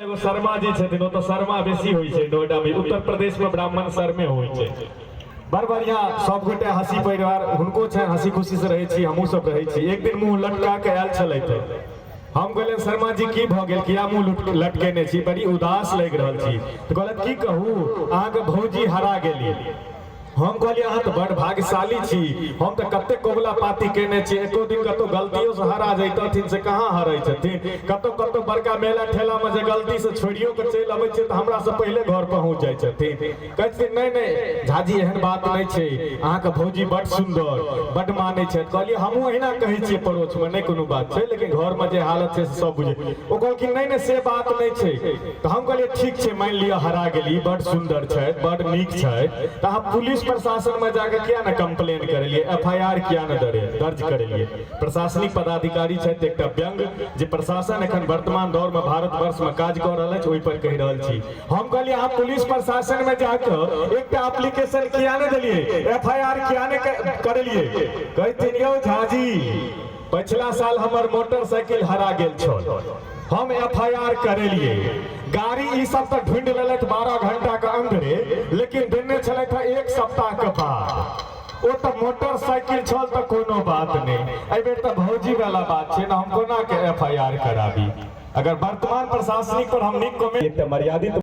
एगो शर्मा जी छथिन, ओ तो शर्मा बेसी होई छै नोएडा में, उत्तर प्रदेश में ब्राह्मण शर्मे होई छै। बड़ बढ़िया सब गोटे हंसी परिवार हुनको छै, हंसी खुशी से रहे छी, हमहू सब रहे छी। एक दिन मुंह लटका के आयल छलैथ, हम कहले शर्मा जी की भ गेल, किया मुंह लटकेने छी, बड़ी उदास लग रहल छी। तो कहलत की कहू, अहाँ के भौजी हरा गेली। हम कहलिए अहाँ तो बड़ भाग्यशाली छी, हम तो कते कोबला पाती केने छी, एको दिन कतो गलतियों से हरा जैतथिन से कहाँ हरै छथिन। कतो कतो बड़का मेला ठेला में जे गलती से छोड़ियो के चल आबै छै तो हमरा से पहले घर पहुंच जाय छथिन। कहै छै नहीं नहीं झाजी एहन बात नहीं छै, अहाँ के भौजी बड़ सुंदर बड़ माने छै। कहलिए हमहू एहिना कहै छियै पड़ोस में, नहीं कोनो बात छै, लेकिन घर में जे हालत छै से सब बुझे। ओ कहल कि नहीं नहीं से बात नहीं छै। तो हम कहलिए ठीक छै, मान लिया हरा गेली, बड़ सुंदर छै, बड़ नीक छै, तो अहाँ पुलिस प्रशासन में जाके किया न कंप्लेन करेलिए, एफआईआर किया न दर्ज करेलिए। प्रशासनिक पदाधिकारी छै एकटा व्यंग जे प्रशासन एखन वर्तमान दौर में भारतवर्ष में काज कर रहल छै, ओहि पर कहि रहल छी। हम कहलिए अहाँ पुलिस प्रशासन में जाके एकटा एप्लीकेशन किया न देलिए, एफआईआर किया न करेलिए। कहथिन यौ झाजी पिछला साल हमर मोटरसाइकिल हरा गेल छल, हम एफआईआर करेलिए, गाड़ी ई सब तो ढूंढ लेलथ 12 घंटा के अंदरे, लेकिन देने छले था 1 सप्ताह के बाद। ओ तो मोटरसाइकिल छल तो कोनो बात नहीं, एहि बेर तो भौजी वाला बात छै ना, हम कोना के एफआईआर कराबी। अगर वर्तमान प्रशासनिक पर हम निक कमेंट मर्यादित